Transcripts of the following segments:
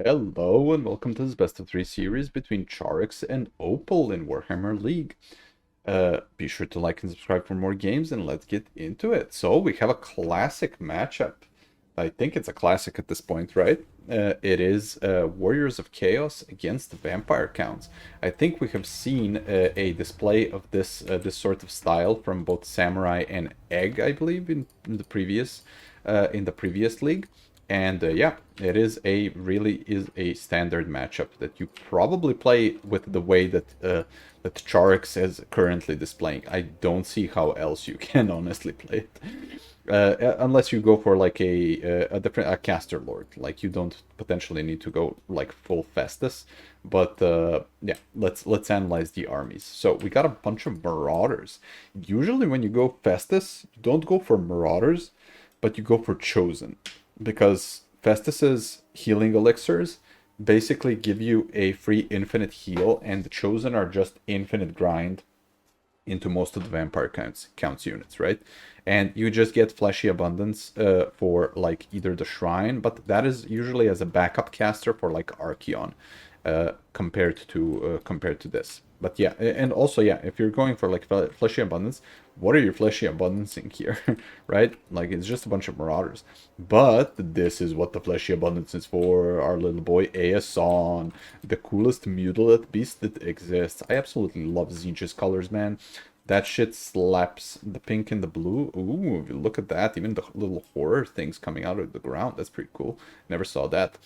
Hello and welcome to this best of 3 series between Czarix and Opal in Warhammer League. Be sure to like and subscribe for more games and let's get into it. So we have a classic matchup. I think it's a classic at this point, right? It is Warriors of Chaos against Vampire Counts. I think we have seen a display of this sort of style from both Samurai and Egg, I believe, in the previous league. And yeah, it is a standard matchup that you probably play with the way that Czarix is currently displaying. I don't see how else you can honestly play it. Unless you go for like a caster lord, like you don't potentially need to go like full Festus, but yeah, let's analyze the armies. So we got a bunch of marauders. Usually when you go Festus, you don't go for marauders, but you go for chosen, because Festus's healing elixirs basically give you a free infinite heal, and the chosen are just infinite grind into most of the vampire counts units, right? And you just get fleshy abundance for like either the shrine, but that is usually as a backup caster for like Archeon, compared to this. But yeah, and also yeah, if you're going for like fleshy abundance, what are your fleshy abundancing here, right? Like it's just a bunch of marauders. But this is what the fleshy abundance is for. Our little boy Aeson, the coolest mutilate beast that exists. I absolutely love Tzeentch's colors, man. That shit slaps. The pink and the blue. Ooh, look at that. Even the little horror things coming out of the ground. That's pretty cool. Never saw that.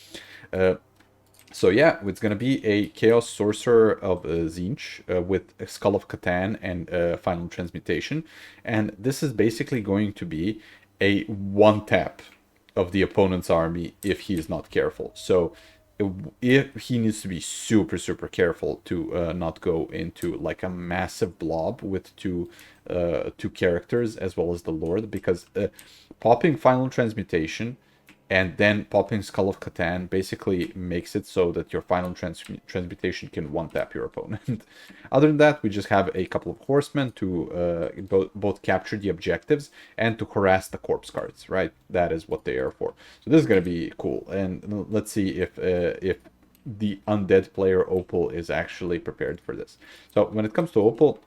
So yeah, it's gonna be a Chaos Sorcerer of Tzeentch with a Skull of Catan and Final Transmutation, and this is basically going to be a one tap of the opponent's army if he is not careful. So if he needs to be super careful to not go into like a massive blob with two characters as well as the Lord, because popping Final Transmutation and then popping Skull of Catan basically makes it so that your final transmutation can one-tap your opponent. Other than that, we just have a couple of horsemen to both capture the objectives and to harass the corpse cards, right? That is what they are for. So this is going to be cool. And let's see if the undead player Opal is actually prepared for this. So when it comes to Opal,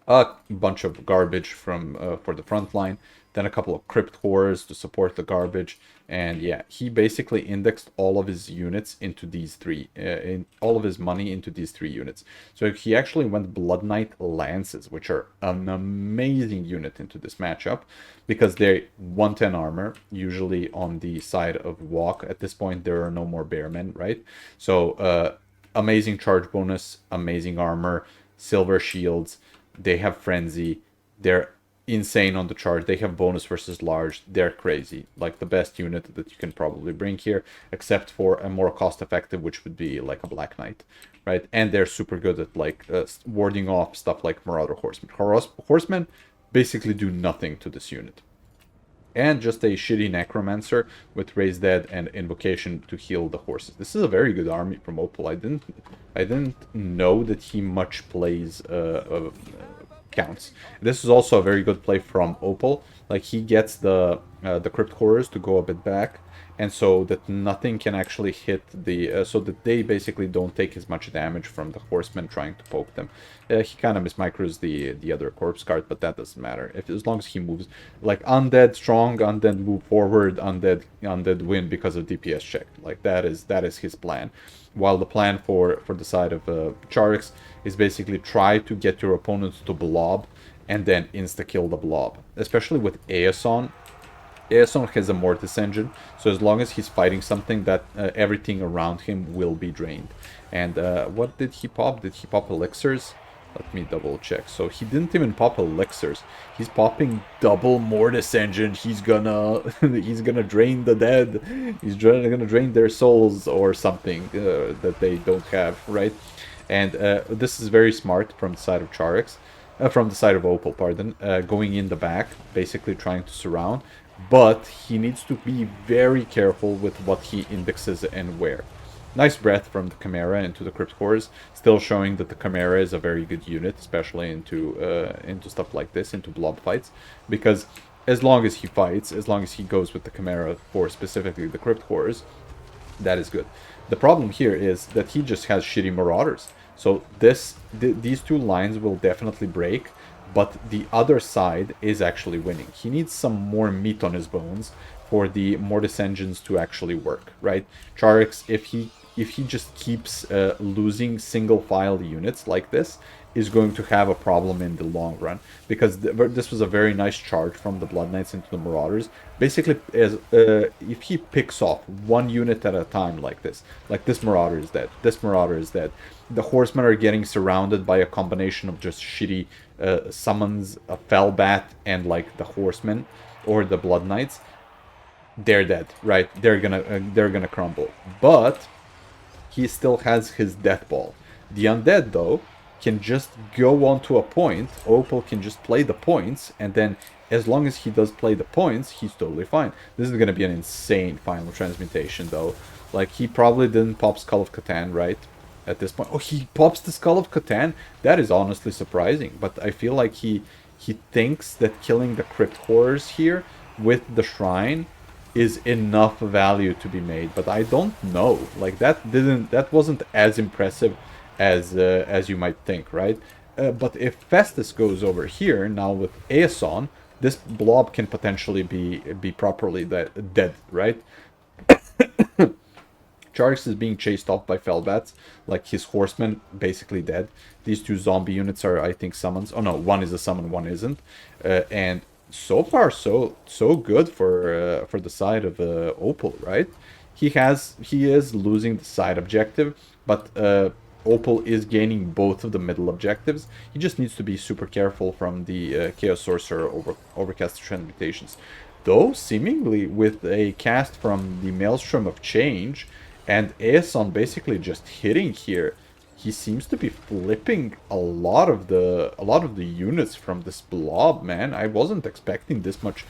a bunch of garbage from for the front line, then a couple of crypt horrors to support the garbage, and yeah, he basically indexed all of his units into these three, in all of his money into these three units. So he actually went Blood Knight Lances, which are an amazing unit into this matchup because they 110 armor, usually on the side of walk. At this point, there are no more bearmen, right? So amazing charge bonus, amazing armor, silver shields. They have frenzy. They're insane on the charge. They have bonus versus large. They're crazy. Like the best unit that you can probably bring here, except for a more cost effective, which would be like a Black Knight, right? And they're super good at like warding off stuff like Marauder Horsemen. Horsemen basically do nothing to this unit. And just a shitty Necromancer with Raise Dead and Invocation to heal the horses. This is a very good army from Opal. I didn't know that he much plays counts. This is also a very good play from Opal. Like he gets the Crypt Horrors to go a bit back, and so that nothing can actually hit the so that they basically don't take as much damage from the horsemen trying to poke them. He kind of mismicros the other corpse card, but that doesn't matter. If as long as he moves, like undead strong, undead move forward, undead win because of DPS check. Like that is his plan. While the plan for the side of Czarix is basically try to get your opponents to blob and then insta-kill the blob. Especially with Aeson. Aeson has a Mortis engine, so as long as he's fighting something, that everything around him will be drained. And what did he pop? Did he pop elixirs? Let me double check. So he didn't even pop elixirs. He's popping double Mortis engine. He's gonna he's gonna drain the dead. He's gonna drain their souls or something that they don't have, right? And this is very smart from the side of Czarix, from the side of Opal, pardon, going in the back, basically trying to surround. But he needs to be very careful with what he indexes and where. Nice breath from the Chimera into the Crypt Horrors, still showing that the Chimera is a very good unit, especially into stuff like this, into blob fights, because as long as he fights, as long as he goes with the Chimera for specifically the Crypt Horrors, That is good. The problem here is that he just has shitty Marauders. So these two lines will definitely break, but the other side is actually winning. He needs some more meat on his bones for the Mortis engines to actually work, right? Czarix, if he just keeps losing single file units like this, is going to have a problem in the long run, because this was a very nice charge from the Blood Knights into the Marauders. Basically, as if he picks off one unit at a time like this Marauder is dead, this Marauder is dead, the Horsemen are getting surrounded by a combination of just shitty summons, a Fellbat, and like the Horsemen or the Blood Knights, they're dead, right? They're gonna crumble. But he still has his Death Ball. The Undead, though, can just go on to a point. Opal can just play the points, and then as long as he does play the points, he's totally fine. This is going to be an insane final transmutation, though. Like, he probably didn't pop Skull of Catan, right? At this point. Oh, he pops the Skull of Catan? That is honestly surprising. But I feel like he thinks that killing the Crypt Horrors here with the Shrine is enough value to be made. But I don't know. Like, that wasn't as impressive as you might think, right? But if Festus goes over here now with Aeson, this blob can potentially be properly dead, right? Czarix is being chased off by Fellbats, like his horsemen basically dead. These two zombie units are, I think, summons. Oh no, one is a summon, one isn't. And so far, so good for the side of Opal, right? He is losing the side objective, but Opal is gaining both of the middle objectives. He just needs to be super careful from the Chaos Sorcerer Overcast Transmutations. Though, seemingly, with a cast from the Maelstrom of Change and Aeson basically just hitting here, he seems to be flipping a lot of the units from this blob, man. I wasn't expecting this much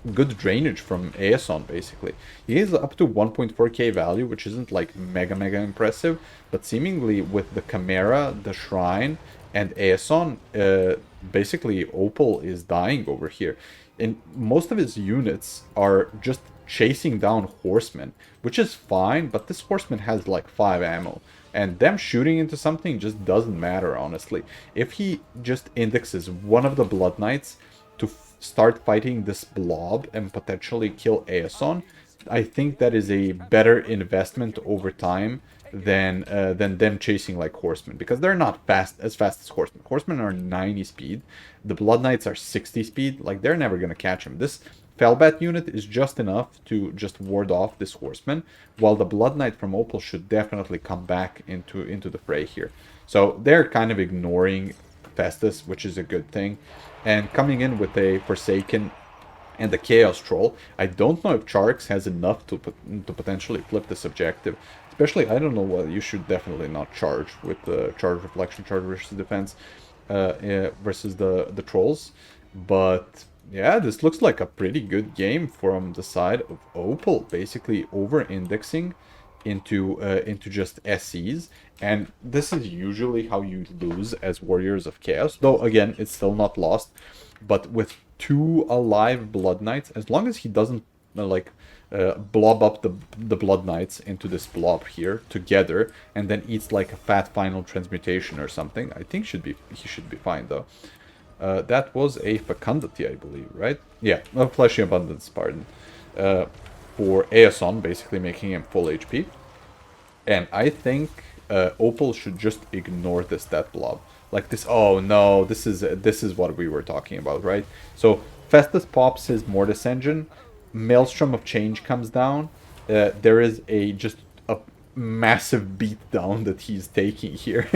good drainage from Aeson, basically. He is up to 1.4k value, which isn't like mega impressive, but seemingly with the Chimera, the Shrine, and Aeson, basically Opal is dying over here. And most of his units are just chasing down horsemen, which is fine, but this horseman has like 5 ammo. And them shooting into something just doesn't matter, honestly. If he just indexes one of the Blood Knights to start fighting this blob and potentially kill Aeson, I think that is a better investment over time than them chasing like horsemen, because they're not as fast as horsemen. Horsemen are 90 speed, the Blood Knights are 60 speed. Like, they're never gonna catch him. This Fellbat unit is just enough to just ward off this horseman, while the Blood Knight from Opal should definitely come back into the fray here. So they're kind of ignoring Festus, which is a good thing. And coming in with a Forsaken and the Chaos Troll, I don't know if Czarix has enough to potentially flip this objective. Especially, I don't know what, you should definitely not charge with the Charge Reflection, Charge versus Defense versus the Trolls. But yeah, this looks like a pretty good game from the side of Opal, basically over-indexing into just SCs, and this is usually how you lose as Warriors of Chaos. Though again, it's still not lost. But with 2 alive Blood Knights, as long as he doesn't blob up the Blood Knights into this blob here together, and then eats like a fat final transmutation or something, I think he should be fine though. That was a Fecundity, I believe, right? Yeah, a Fleshy Abundance, pardon. For Aeson, basically making him full HP. And I think Opal should just ignore this death blob. Like this, oh no, this is what we were talking about, right? So Festus pops his Mortis engine, Maelstrom of Change comes down, there is just a massive beatdown that he's taking here,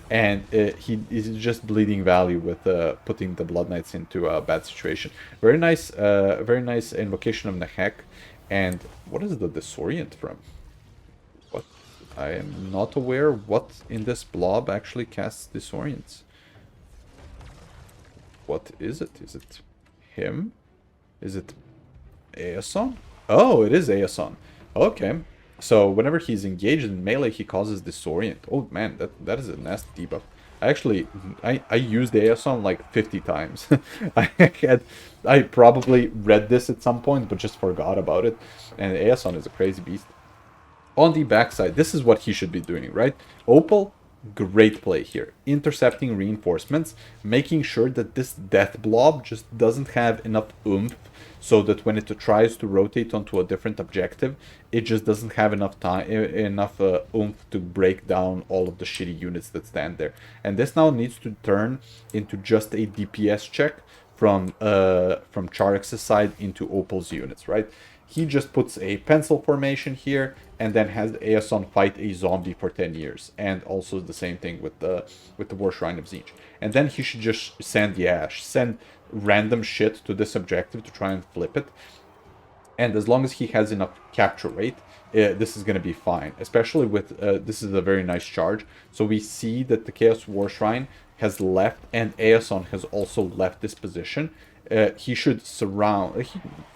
and he is just bleeding value with putting the Blood Knights into a bad situation. Very nice invocation of Nehek. And what is the Disorient from? What? I am not aware what in this blob actually casts Disorients. What is it? Is it him? Is it Aeson? Oh, it is Aeson. Okay. So whenever he's engaged in melee, he causes Disorient. Oh man, that is a nasty debuff. Actually, I used Aeson like 50 times. I probably read this at some point, but just forgot about it. And Aeson is a crazy beast. On the backside, this is what he should be doing, right? Opal, great play here. Intercepting reinforcements, making sure that this death blob just doesn't have enough oomph so that when it tries to rotate onto a different objective, it just doesn't have enough time, enough oomph to break down all of the shitty units that stand there. And this now needs to turn into just a DPS check from Czarix's side into Opal's units, right? He just puts a pencil formation here and then has Aeson fight a zombie for 10 years. And also the same thing with the War Shrine of Tzeentch. And then he should just send random shit to this objective to try and flip it. And as long as he has enough capture rate, this is going to be fine. Especially with, this is a very nice charge. So we see that the Chaos War Shrine has left and Aeson has also left this position. He should surround,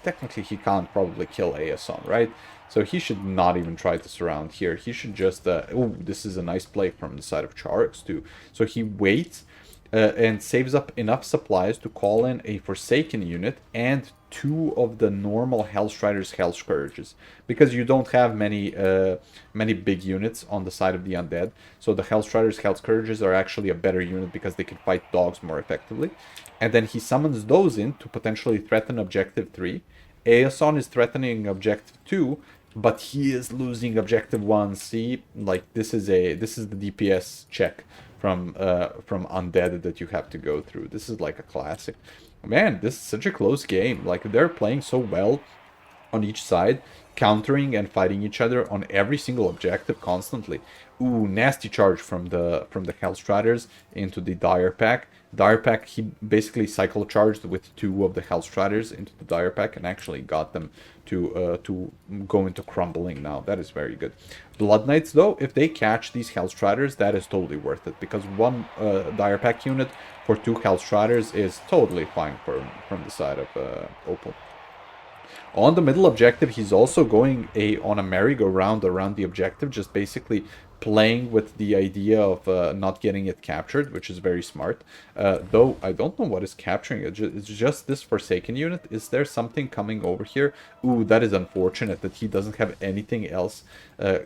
technically he can't probably kill Aeson, right? So he should not even try to surround here. He should just, oh, this is a nice play from the side of Czarix too. So he waits and saves up enough supplies to call in a Forsaken unit and 2 of the normal Hellstriders Hell Scourges, because you don't have many big units on the side of the undead. So the Hellstriders Hell Scourges are actually a better unit because they can fight dogs more effectively. And then he summons those in to potentially threaten Objective 3. Aeson is threatening Objective 2, but he is losing Objective 1. See, like this is the DPS check from Undead that you have to go through. This is like a classic. Man, this is such a close game. Like, they're playing so well on each side, countering and fighting each other on every single objective constantly. Ooh, nasty charge from the Hellstriders into the Dire Pack. Dire Pack, he basically cycle charged with 2 of the Hellstriders into the Dire Pack and actually got them to go into crumbling now. That is very good. Blood Knights, though, if they catch these Hellstriders, that is totally worth it, because 1 Dire Pack unit for 2 Hellstriders is totally fine from the side of Opal. On the middle objective, he's also going on a merry-go-round around the objective, just basically playing with the idea of not getting it captured, which is very smart. Though I don't know what is capturing it. It's just this Forsaken unit. Is there something coming over here? Ooh, that is unfortunate that he doesn't have anything else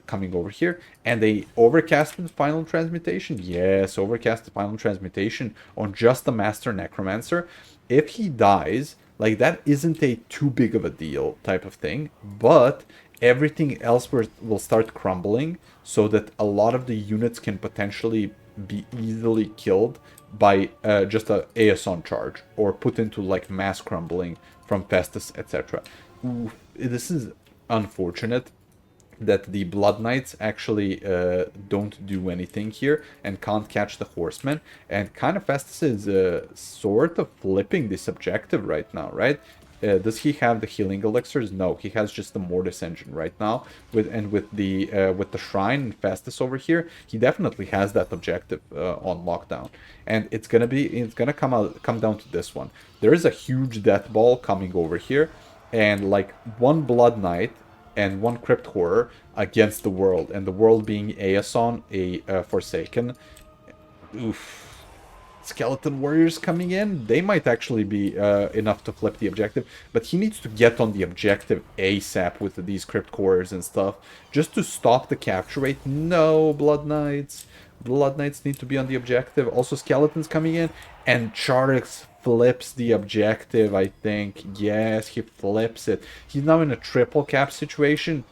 coming over here. And they overcasted Final Transmutation. Yes, overcasted Final Transmutation on just the Master Necromancer. If he dies, like, that isn't a too big of a deal type of thing, but everything else will start crumbling so that a lot of the units can potentially be easily killed by just a Aeson charge or put into like mass crumbling from Festus, etc. This is unfortunate that the Blood Knights actually don't do anything here and can't catch the Horsemen. And kind of Festus is sort of flipping this objective right now, right? Does he have the healing elixirs? No, he has just the Mortis engine right now. With the Shrine and Festus over here, he definitely has that objective on lockdown. And it's gonna come down to this one. There is a huge death ball coming over here, and like 1 Blood Knight and 1 Crypt Horror against the world, and the world being Aeson, a Forsaken. Oof. Skeleton Warriors coming in, they might actually be enough to flip the objective, but he needs to get on the objective ASAP with these Crypt Horrors and stuff, just to stop the capture rate. No, Blood Knights. Blood Knights need to be on the objective. Also, Skeletons coming in, and Czarix flips the objective, I think. Yes, he flips it. He's now in a triple cap situation,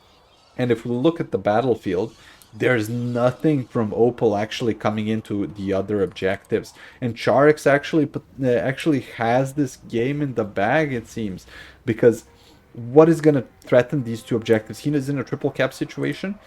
and if we look at the battlefield, there's nothing from Opal actually coming into the other objectives. And Czarix actually has this game in the bag, it seems. Because what is going to threaten these 2 objectives? He is in a triple cap situation.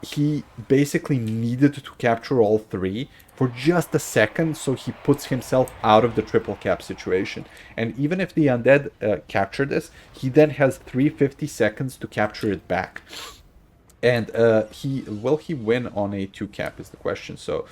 He basically needed to capture all 3 for just a second, so he puts himself out of the triple cap situation. And even if the undead capture this, he then has 350 seconds to capture it back. And will he win on a 2 cap is the question. So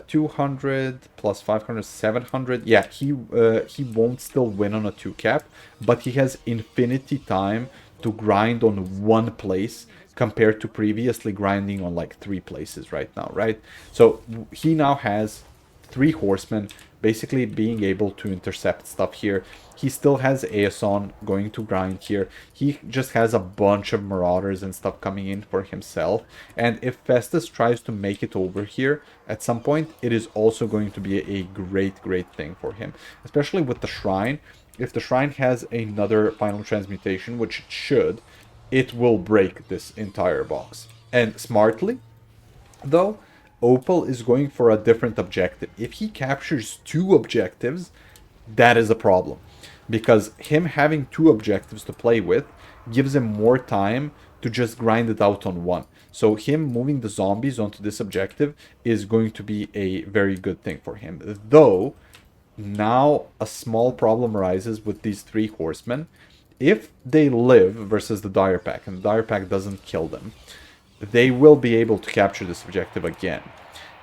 200 plus 500, 700. Yeah, he won't still win on a 2 cap, but he has infinity time to grind on one place compared to previously grinding on like 3 places right now, right? So he now has 3 horsemen basically being able to intercept stuff here. He still has Aeson going to grind here. He just has a bunch of marauders and stuff coming in for himself. And if Festus tries to make it over here at some point, it is also going to be a great, great thing for him. Especially with the Shrine. If the Shrine has another final transmutation, which it should, it will break this entire box. And smartly, though, Opal is going for a different objective. If he captures 2 objectives, that is a problem. Because him having 2 objectives to play with gives him more time to just grind it out on one. So him moving the zombies onto this objective is going to be a very good thing for him. Though, now a small problem arises with these 3 horsemen. If they live versus the Dire Pack, and the Dire Pack doesn't kill them, they will be able to capture this objective again.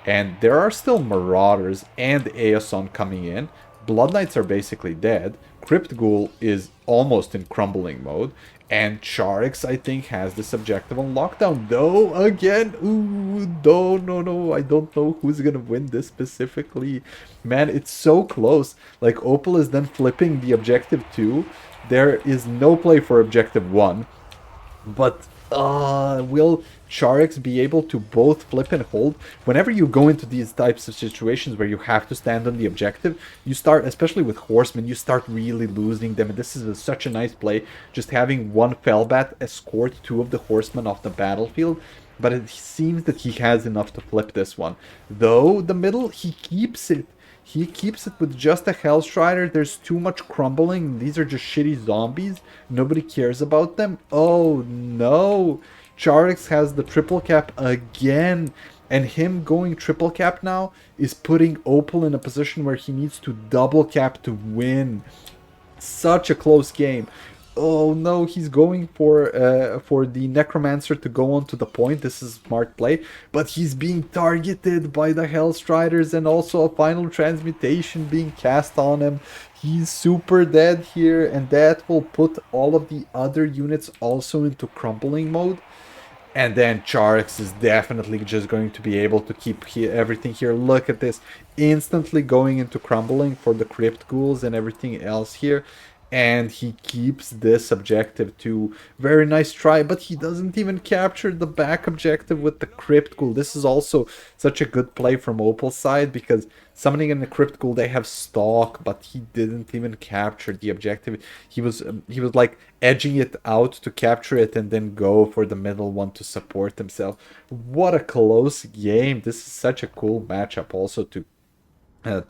And there are still Marauders and Aeson coming in. Blood Knights are basically dead. Crypt Ghoul is almost in crumbling mode. And Czarix, I think, has this objective on lockdown. Though, again, ooh, no, I don't know who's gonna win this specifically. Man, it's so close. Like, Opal is then flipping the objective 2. There is no play for objective 1. But will Czarix be able to both flip and hold? Whenever you go into these types of situations where you have to stand on the objective, you start, especially with horsemen, you start really losing them. And this is such a nice play, just having one Fellbat escort 2 of the horsemen off the battlefield. But it seems that he has enough to flip this one. Though, the middle, he keeps it. He keeps it with just a Hellstrider. There's too much crumbling. These are just shitty zombies. Nobody cares about them. Oh no. Czarix has the triple cap again. And him going triple cap now is putting Opal in a position where he needs to double cap to win. Such a close game. Oh no, he's going for the Necromancer to go on to the point. This is smart play, but he's being targeted by the Hellstriders and also a final transmutation being cast on him. He's super dead here, and that will put all of the other units also into crumbling mode. And then Czarix is definitely just going to be able to keep everything here. Look at this. Instantly going into crumbling for the Crypt Ghouls and everything else here. And he keeps this objective too. Very nice try, but he doesn't even capture the back objective with the Crypt Ghoul. This is also such a good play from Opal's side, because summoning in the Crypt Ghoul, they have stock, but he didn't even capture the objective. He was like edging it out to capture it and then go for the middle one to support himself. What a close game. This is such a cool matchup also to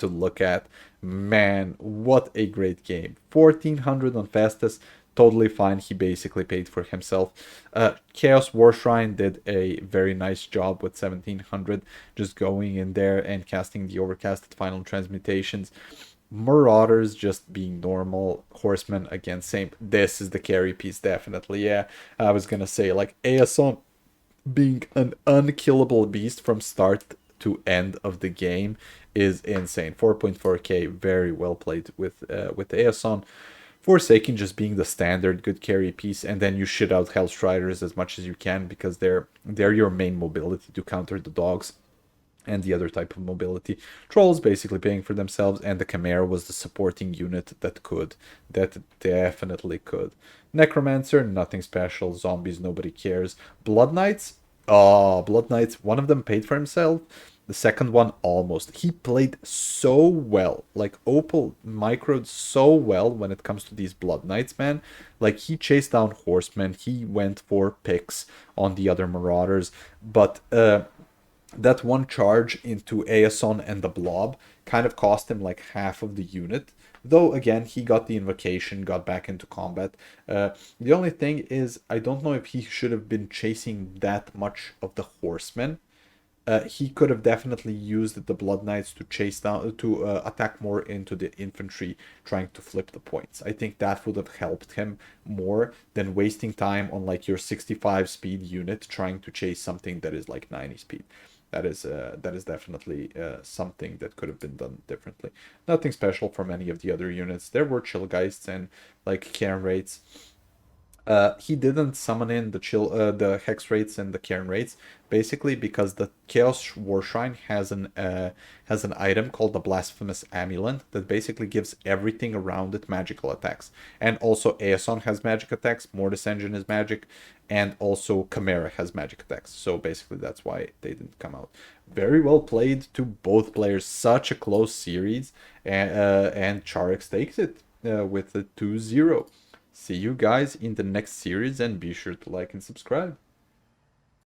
look at. Man, what a great game. 1400 on Festus, totally fine. He basically paid for himself. Chaos War Shrine did a very nice job with 1700, just going in there and casting the overcasted final transmutations. Marauders just being normal. Horsemen, again, same. This is the carry piece, definitely. Yeah, I was gonna say, like, Aeson being an unkillable beast from start to end of the game is insane. 4.4k, very well played with Aeson. Forsaken just being the standard good carry piece, and then you shit out Hellstriders as much as you can, because they're your main mobility to counter the dogs and the other type of mobility. Trolls basically paying for themselves, and the Chimera was the supporting unit that definitely could. Necromancer, nothing special. Zombies, nobody cares. Blood Knights, Blood Knights, one of them paid for himself. The second one almost. He played so well. Like, Opal microed so well when it comes to these Blood Knights, man. Like, he chased down horsemen. He went for picks on the other Marauders. But that one charge into Aeson and the Blob kind of cost him like half of the unit. Though, again, he got the invocation, got back into combat. The only thing is, I don't know if he should have been chasing that much of the horsemen. He could have definitely used the Blood Knights to chase down, to attack more into the infantry, trying to flip the points. I think that would have helped him more than wasting time on like your 65 speed unit trying to chase something that is like 90 speed. That is definitely something that could have been done differently. Nothing special from any of the other units. There were Chill Geists and like Cairn Rates. He didn't summon in the Hex Rates and the Cairn Rates, basically because the Chaos War Shrine has an item called the Blasphemous Amulet that basically gives everything around it magical attacks. And also Aeson has magic attacks, Mortis Engine is magic, and also Chimera has magic attacks. So basically that's why they didn't come out. Very well played to both players. Such a close series, and Czarix takes it with a 2-0. See you guys in the next series, and be sure to like and subscribe.